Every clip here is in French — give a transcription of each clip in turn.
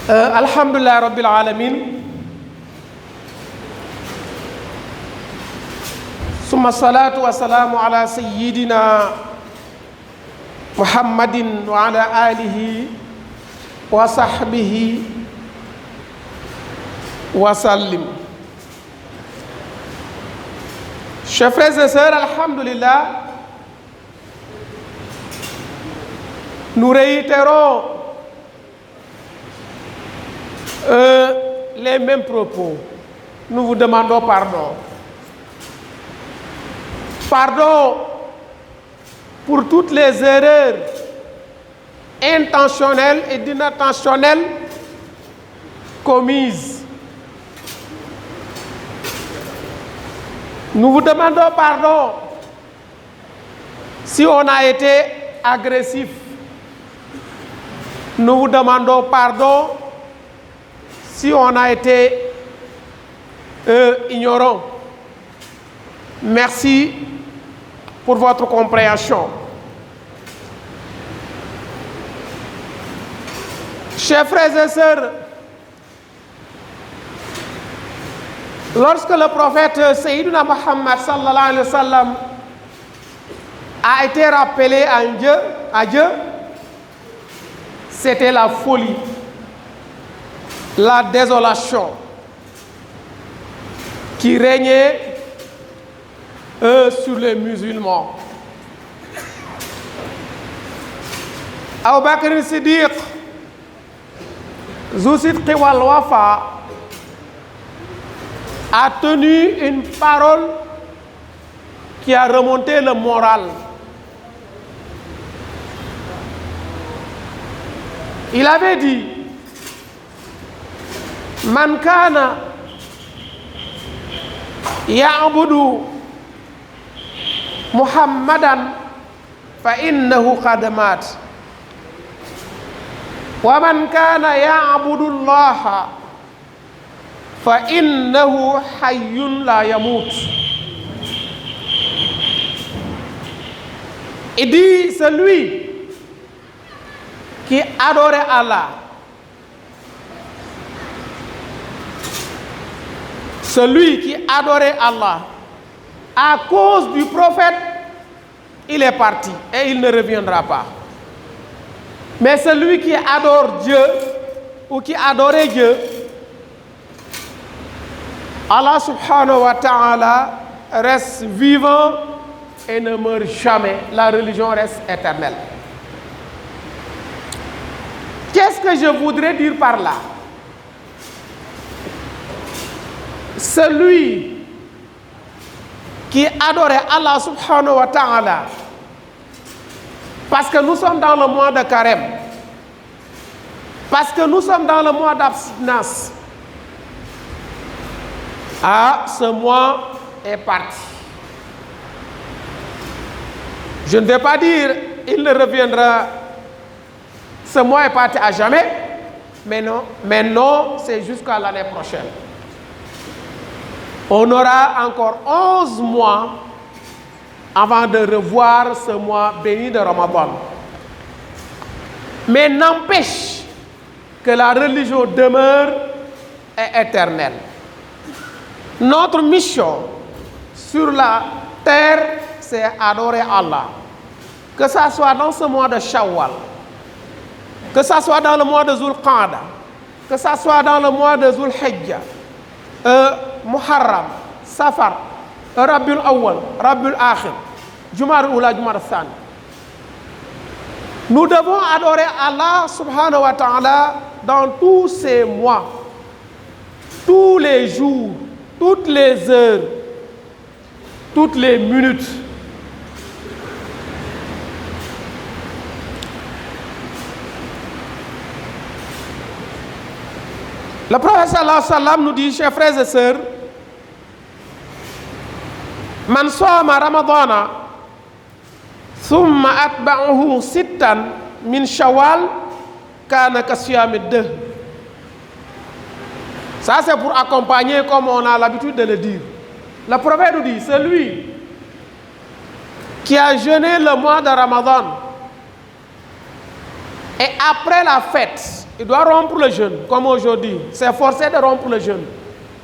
Alhamdulillah Rabbil Alamin. Summa salatu wa salamu ala sayyidina Muhammadin wa ala alihi wa sahbihi wa sallim. Chers frères et sœurs, alhamdulillah, nous réitérons les mêmes propos. Nous vous demandons pardon. Pardon pour toutes les erreurs intentionnelles et inattentionnelles commises. Nous vous demandons pardon si on a été agressif. Nous vous demandons pardon si on a été ignorant. Merci pour votre compréhension. Chers frères et sœurs, lorsque le prophète Sayyidina Muhammad sallallahu alayhi wa sallam a été rappelé à Dieu, c'était la folie, la désolation qui régnait sur les musulmans. Abu Bakr Siddiq, Zu Sidqi wal Wafa, a tenu une parole qui a remonté le moral. Il avait dit: Man kana ya'budu Muhammadan fa innahu qad mat wa man kana ya'budu Allah fa innahu hayyun la yamut. Il dit: celui qui adorait Allah, celui qui adorait Allah à cause du prophète, il est parti et il ne reviendra pas. Mais celui qui adore Dieu ou qui adorait Dieu, Allah subhanahu wa ta'ala reste vivant et ne meurt jamais. La religion reste éternelle. Qu'est-ce que je voudrais dire par là? Celui qui adorait Allah subhanahu wa ta'ala, parce que nous sommes dans le mois de carême, parce que nous sommes dans le mois d'abstinence, ce mois est parti. Je ne vais pas dire il ne reviendra, ce mois est parti à jamais, mais non, c'est jusqu'à l'année prochaine. On aura encore 11 mois avant de revoir ce mois béni de Ramadan. Mais n'empêche que la religion demeure et éternelle. Notre mission sur la terre, c'est adorer Allah. Que ça soit dans ce mois de Shawwal, que ça soit dans le mois de Zul Qa'da, que ça soit dans le mois de Zul Hijja, Muharram, Safar, Rabiul Awwal, Rabiul Akhir, Jumar Oula, Jumar Thani. Nous devons adorer Allah subhanahu wa ta'ala dans tous ces mois, tous les jours, toutes les heures, toutes les minutes. Le prophète sallallahu alayhi wa sallam nous dit, chers frères et sœurs, Man sama Ramadana thumma atba'ahu sittan min Shawwal kana kasiyamid dahr. Ça c'est pour accompagner comme on a l'habitude de le dire. Le prophète nous dit, celui qui a jeûné le mois de Ramadan Et après la fête, il doit rompre le jeûne, comme aujourd'hui. C'est forcé de rompre le jeûne.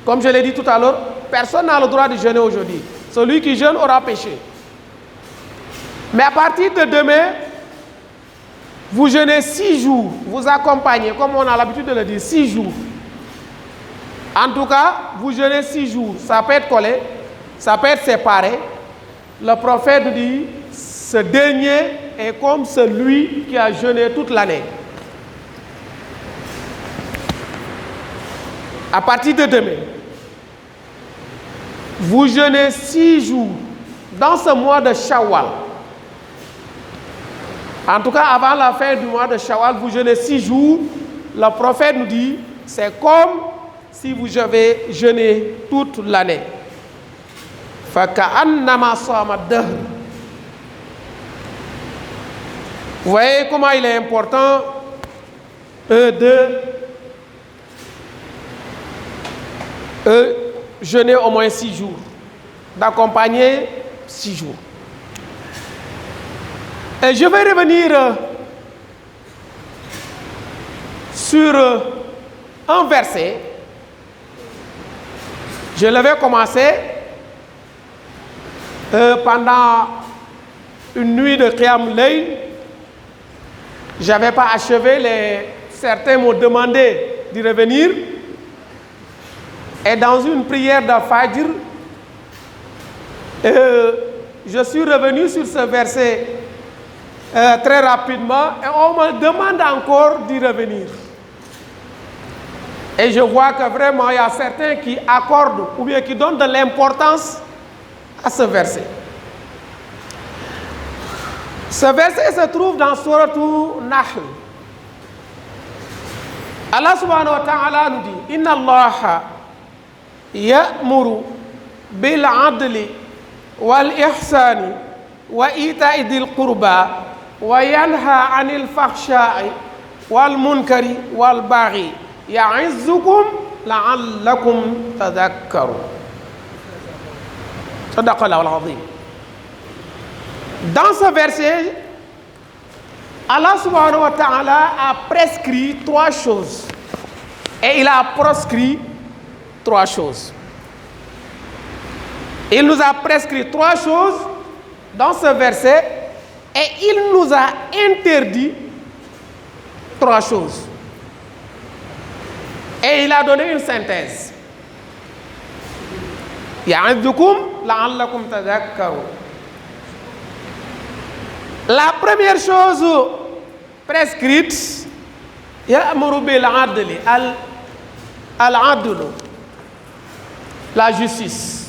Comme je l'ai dit tout à l'heure, personne n'a le droit de jeûner aujourd'hui. Celui qui jeûne aura péché. Mais à partir de demain, vous jeûnez 6 jours. Vous accompagnez, comme on a l'habitude de le dire, 6 jours. En tout cas, vous jeûnez 6 jours. Ça peut être collé, ça peut être séparé. Le prophète dit, ce dernier est comme celui qui a jeûné toute l'année. À partir de demain, vous jeûnez 6 jours dans ce mois de Shawwal. En tout cas, avant la fin du mois de Shawwal, vous jeûnez 6 jours. Le prophète nous dit, c'est comme si vous avez jeûné toute l'année. فَكَأَنَّمَا صَامَ الدَّهْرَ. Vous voyez comment il est important de jeûner au moins 6 jours, d'accompagner 6 jours. Et je vais revenir sur un verset. Je l'avais commencé pendant une nuit de Qiyam Layl. Je n'avais pas achevé, certains m'ont demandé d'y revenir. Et dans une prière de Fajr, je suis revenu sur ce verset très rapidement et on me demande encore d'y revenir. Et je vois que vraiment il y a certains qui accordent ou bien qui donnent de l'importance à ce verset. Ce verset se trouve dans Sourate Nahl. Allah subhanahu wa ta'ala nous dit, Inna Allah ya'muru bil adli wal ihsani wa ita'i dhil qurba wa yanha 'anil fahsha'i wal munkari wal baghi ya'izzukum la'allakum tadhakkarun. Sadaqallahu al-azim. Dans ce verset, Allah subhanahu wa ta'ala a prescrit 3 choses. Et il a proscrit 3 choses. Il nous a prescrit 3 choses dans ce verset et il nous a interdit 3 choses. Et il a donné une synthèse. Ya'idhukum la'allakum tadhakkarun. La première chose prescrite, ya'muru bil adli, al-adlu, la justice.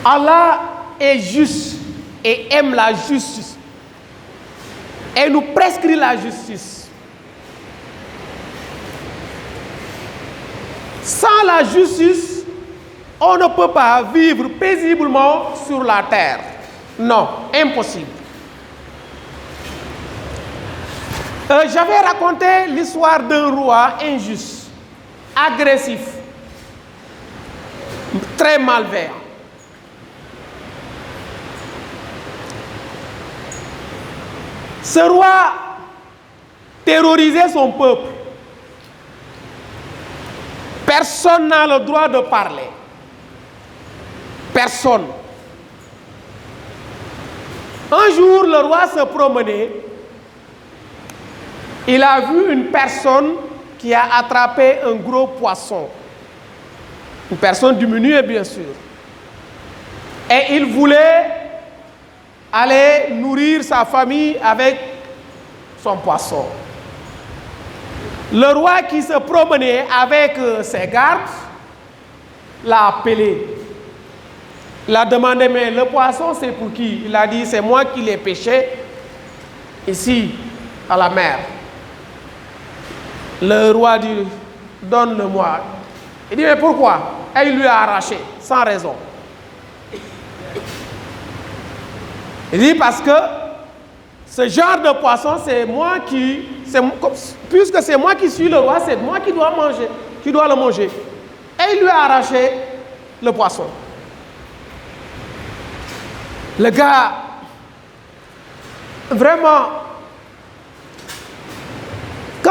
Allah est juste et aime la justice et nous prescrit la justice. Sans la justice, on ne peut pas vivre paisiblement sur la terre. Non, impossible. J'avais raconté l'histoire d'un roi injuste, agressif, très malveillant. Ce roi terrorisait son peuple. Personne n'a le droit de parler. Personne. Un jour, le roi se promenait. Il a vu une personne qui a attrapé un gros poisson. Une personne diminuée, bien sûr. Et il voulait aller nourrir sa famille avec son poisson. Le roi qui se promenait avec ses gardes l'a appelé. Il a demandé, mais le poisson c'est pour qui? Il a dit, c'est moi qui l'ai pêché ici à la mer. Le roi dit, donne-le-moi. Il dit, mais pourquoi? Et il lui a arraché, sans raison. Il dit, parce que ce genre de poisson, c'est moi qui... puisque c'est moi qui suis le roi, c'est moi qui dois manger, qui dois le manger. Et il lui a arraché le poisson. Le gars, vraiment,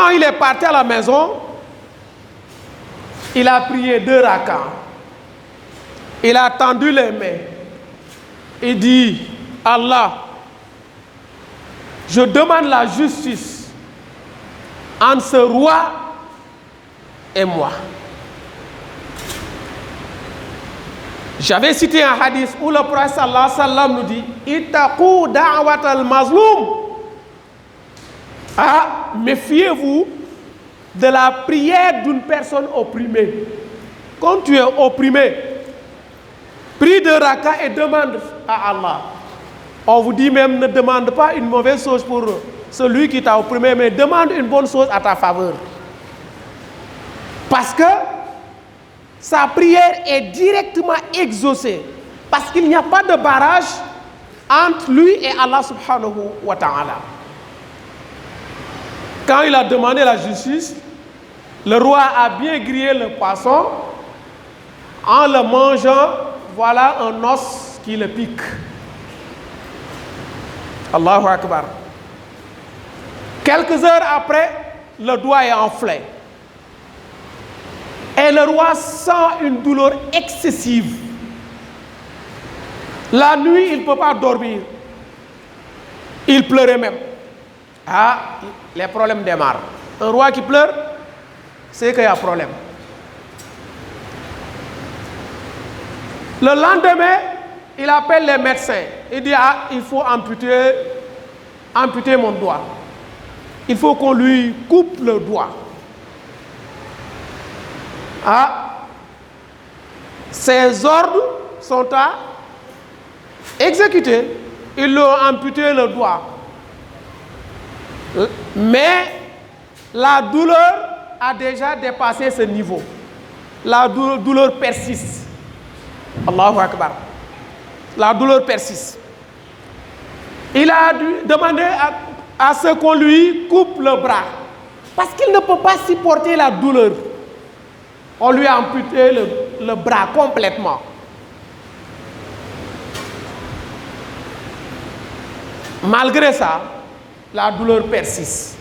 Quand il est parti à la maison, il a prié 2 rakats. Il a tendu les mains. Il dit, Allah, je demande la justice entre ce roi et moi. J'avais cité un hadith où le prophète sallallahu alayhi wa sallam nous dit Ittaqu da'wat al-mazlum. Méfiez-vous de la prière d'une personne opprimée. Quand tu es opprimé, prie 2 rakats et demande à Allah. On vous dit même ne demande pas une mauvaise chose pour celui qui t'a opprimé, mais demande une bonne chose à ta faveur. Parce que sa prière est directement exaucée. Parce qu'il n'y a pas de barrage entre lui et Allah subhanahu wa ta'ala. Quand il a demandé la justice, le roi a bien grillé le poisson. En le mangeant, voilà un os qui le pique. Allahu Akbar. Quelques heures après, le doigt est enflé. Et le roi sent une douleur excessive. La nuit, il ne peut pas dormir. Il pleurait même. Les problèmes démarrent. Un roi qui pleure, c'est qu'il y a problème. Le lendemain, il appelle les médecins. Il dit, il faut amputer mon doigt. Il faut qu'on lui coupe le doigt. Ces ordres sont à exécuter. Ils lui ont amputé le doigt. Mais la douleur a déjà dépassé ce niveau. La douleur persiste. Allahu Akbar. La douleur persiste. Il a dû demander à ce qu'on lui coupe le bras. Parce qu'il ne peut pas supporter la douleur. On lui a amputé le bras complètement. Malgré ça, la douleur persiste.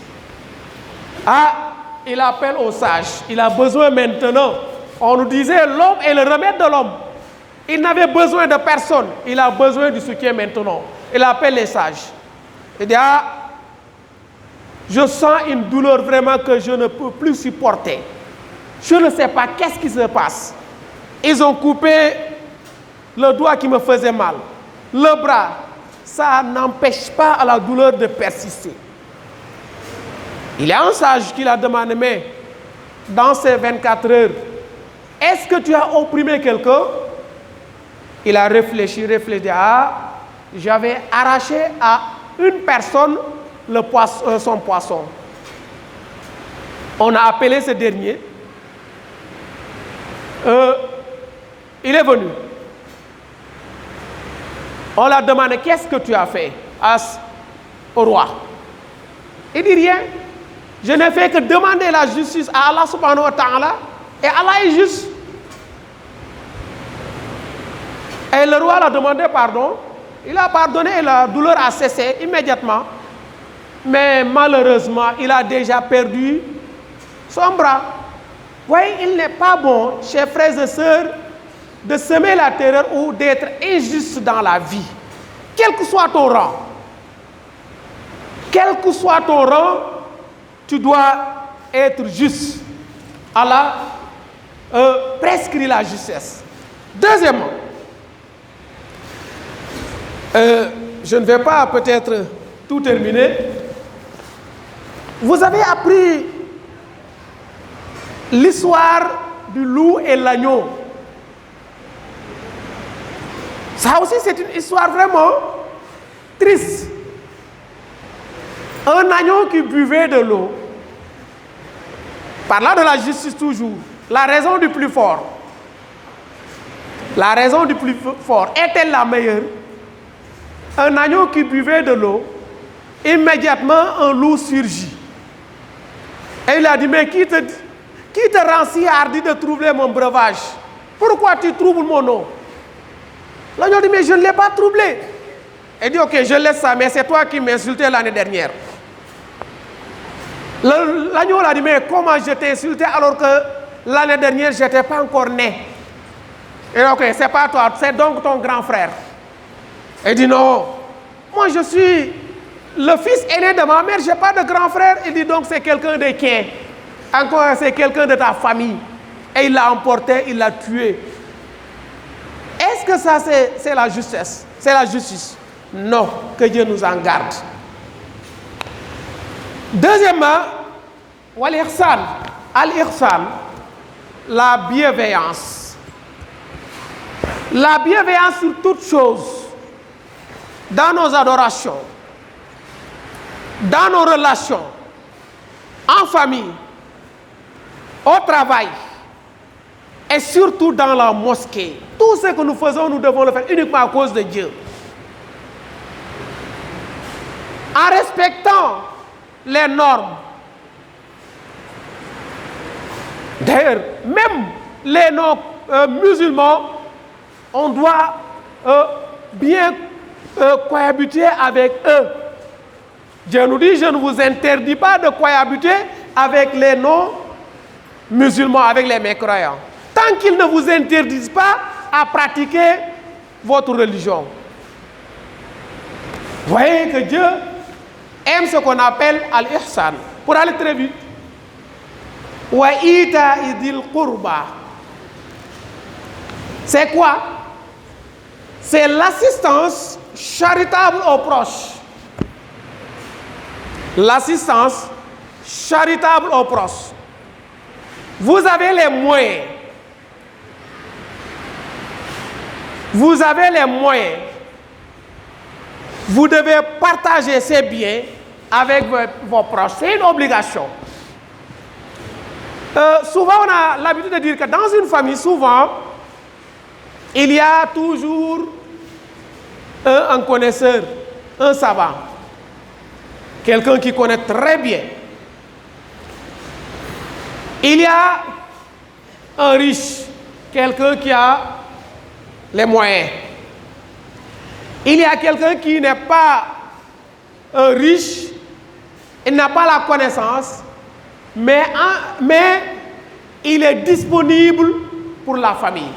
Il appelle aux sages. Il a besoin maintenant. On nous disait l'homme est le remède de l'homme. Il n'avait besoin de personne. Il a besoin du soutien maintenant. Il appelle les sages. Il dit, je sens une douleur vraiment que je ne peux plus supporter. Je ne sais pas qu'est-ce qui se passe. Ils ont coupé le doigt qui me faisait mal. Le bras, ça n'empêche pas à la douleur de persister. Il y a un sage qui l'a demandé, mais dans ces 24 heures, est-ce que tu as opprimé quelqu'un? Il a réfléchi, j'avais arraché à une personne son poisson. On a appelé ce dernier. Il est venu. On l'a demandé, qu'est-ce que tu as fait au roi? Il dit rien. Je n'ai fait que demander la justice à Allah subhanahu wa ta'ala. Et Allah est juste. Et le roi l'a demandé pardon. Il a pardonné et la douleur a cessé immédiatement. Mais malheureusement, il a déjà perdu son bras. Vous voyez, il n'est pas bon, chers frères et sœurs, de semer la terreur ou d'être injuste dans la vie. Quel que soit ton rang. Quel que soit ton rang, tu dois être juste. Allah prescrit la justesse. Deuxièmement, je ne vais pas peut-être tout terminer. Vous avez appris l'histoire du loup et l'agneau. Ça aussi, c'est une histoire vraiment triste. Un agneau qui buvait de l'eau. Parlant de la justice toujours, la raison du plus fort. La raison du plus fort est-elle la meilleure? Un agneau qui buvait de l'eau, immédiatement un loup surgit. Et il a dit, mais qui te rend si hardi de troubler mon breuvage? Pourquoi tu troubles mon eau? L'agneau dit, mais je ne l'ai pas troublé. Il dit, ok, je laisse ça, mais c'est toi qui m'insultais l'année dernière. L'agneau l'a dit, mais comment je t'ai insulté alors que l'année dernière, je n'étais pas encore né. Et ok, c'est pas toi, c'est donc ton grand frère. Il dit non, moi je suis le fils aîné de ma mère, je n'ai pas de grand frère. Il dit donc c'est quelqu'un de qui? Encore c'est quelqu'un de ta famille. Et il l'a emporté, il l'a tué. Est-ce que ça c'est la justice? C'est la justice? Non, que Dieu nous en garde. Deuxièmement, wal-ihsan, al-ihsan, la bienveillance. La bienveillance sur toutes choses, dans nos adorations, dans nos relations, en famille, au travail, et surtout dans la mosquée. Tout ce que nous faisons, nous devons le faire uniquement à cause de Dieu. En respectant les normes. D'ailleurs, même les non-musulmans, on doit bien cohabiter avec eux. Dieu nous dit, je ne vous interdis pas de cohabiter avec les non-musulmans, avec les mécroyants. Tant qu'ils ne vous interdisent pas à pratiquer votre religion. Vous voyez que Dieu aime ce qu'on appelle al-ihsan. Pour aller très vite. Wa ita idil qurba. C'est quoi? C'est l'assistance charitable aux proches. L'assistance charitable aux proches. Vous avez les moyens. Vous avez les moyens. Vous devez partager ces biens avec vos proches. C'est une obligation. Souvent, on a l'habitude de dire que dans une famille, souvent, il y a toujours un connaisseur, un savant. Quelqu'un qui connaît très bien. Il y a un riche, quelqu'un qui a les moyens. Il y a quelqu'un qui n'est pas riche, il n'a pas la connaissance, mais il est disponible pour la famille.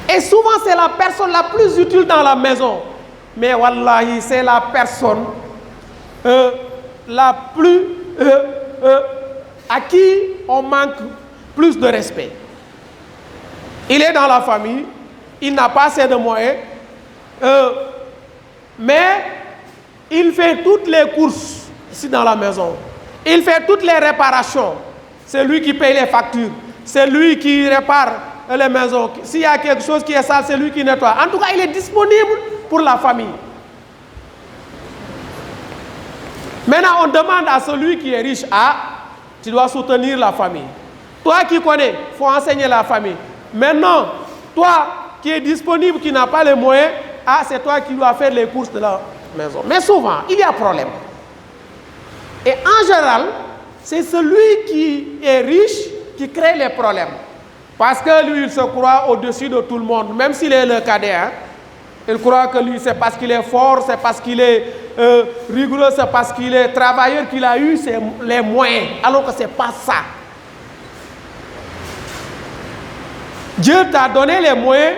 Et souvent, c'est la personne la plus utile dans la maison. Mais wallahi, c'est la personne la plus à qui on manque plus de respect. Il est dans la famille, il n'a pas assez de moyens, mais il fait toutes les courses ici dans la maison. Il fait toutes les réparations. C'est lui qui paye les factures. C'est lui qui répare les maisons. S'il y a quelque chose qui est sale, c'est lui qui nettoie. En tout cas, il est disponible pour la famille. Maintenant, on demande à celui qui est riche, tu dois soutenir la famille. Toi qui connais, il faut enseigner la famille. Maintenant, toi qui es disponible, qui n'a pas les moyens, c'est toi qui dois faire les courses de la maison. Mais souvent, il y a problème. Et en général, c'est celui qui est riche qui crée les problèmes. Parce que lui, il se croit au-dessus de tout le monde, même s'il est le cadet. Il croit que lui, c'est parce qu'il est fort, c'est parce qu'il est rigoureux, c'est parce qu'il est travailleur qu'il a eu les moyens, alors que ce n'est pas ça. Dieu t'a donné les moyens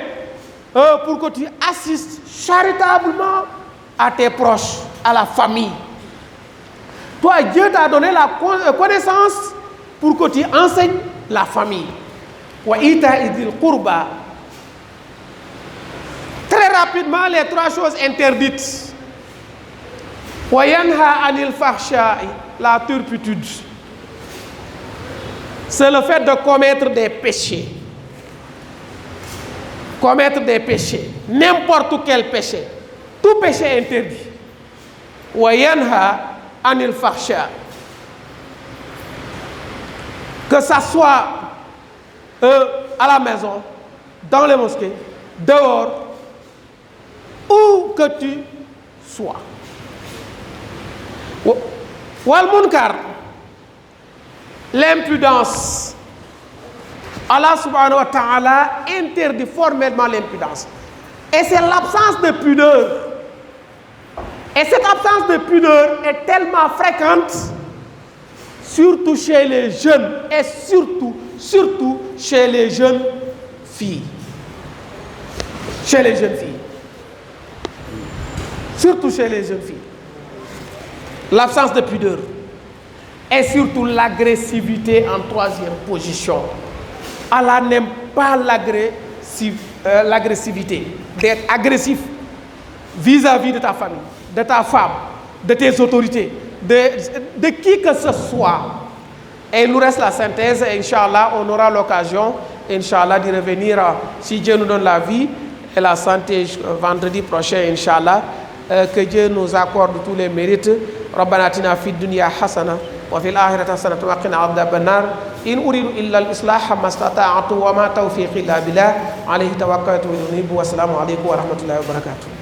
pour que tu assistes charitablement à tes proches, à la famille. Toi, Dieu t'a donné la connaissance pour que tu enseignes la famille. Wa ita idil qurba. Très rapidement, les trois choses interdites. Wa yanha anil fahsha'i, la turpitude. C'est le fait de commettre des péchés. Commettre des péchés. N'importe quel péché. Tout péché est interdit. Wa yanha anil fahsha. Que ça soit à la maison, dans les mosquées, dehors, où que tu sois. Wal munkar, l'impudence. Allah subhanahu wa ta'ala interdit formellement l'impudence. Et c'est l'absence de pudeur. Et cette absence de pudeur est tellement fréquente surtout chez les jeunes et surtout chez les jeunes filles. Chez les jeunes filles. Surtout chez les jeunes filles. L'absence de pudeur. Et surtout l'agressivité en troisième position. Allah n'aime pas l'agressivité. D'être agressif vis-à-vis de ta famille, de ta femme, de tes autorités, de qui que ce soit. Et il nous reste la synthèse et Inch'Allah, on aura l'occasion, Inch'Allah, d'y revenir si Dieu nous donne la vie et la santé vendredi prochain, Inch'Allah. Que Dieu nous accorde tous les mérites. ربنا آتنا في الدنيا حسنة وفي الآخرة حسنة وقنا عذاب النار إن أريد إلا الإصلاح ما استطعت وما توفيقي إلا بالله عليه توكلت وإليه أنيب والسلام عليكم ورحمة الله وبركاته.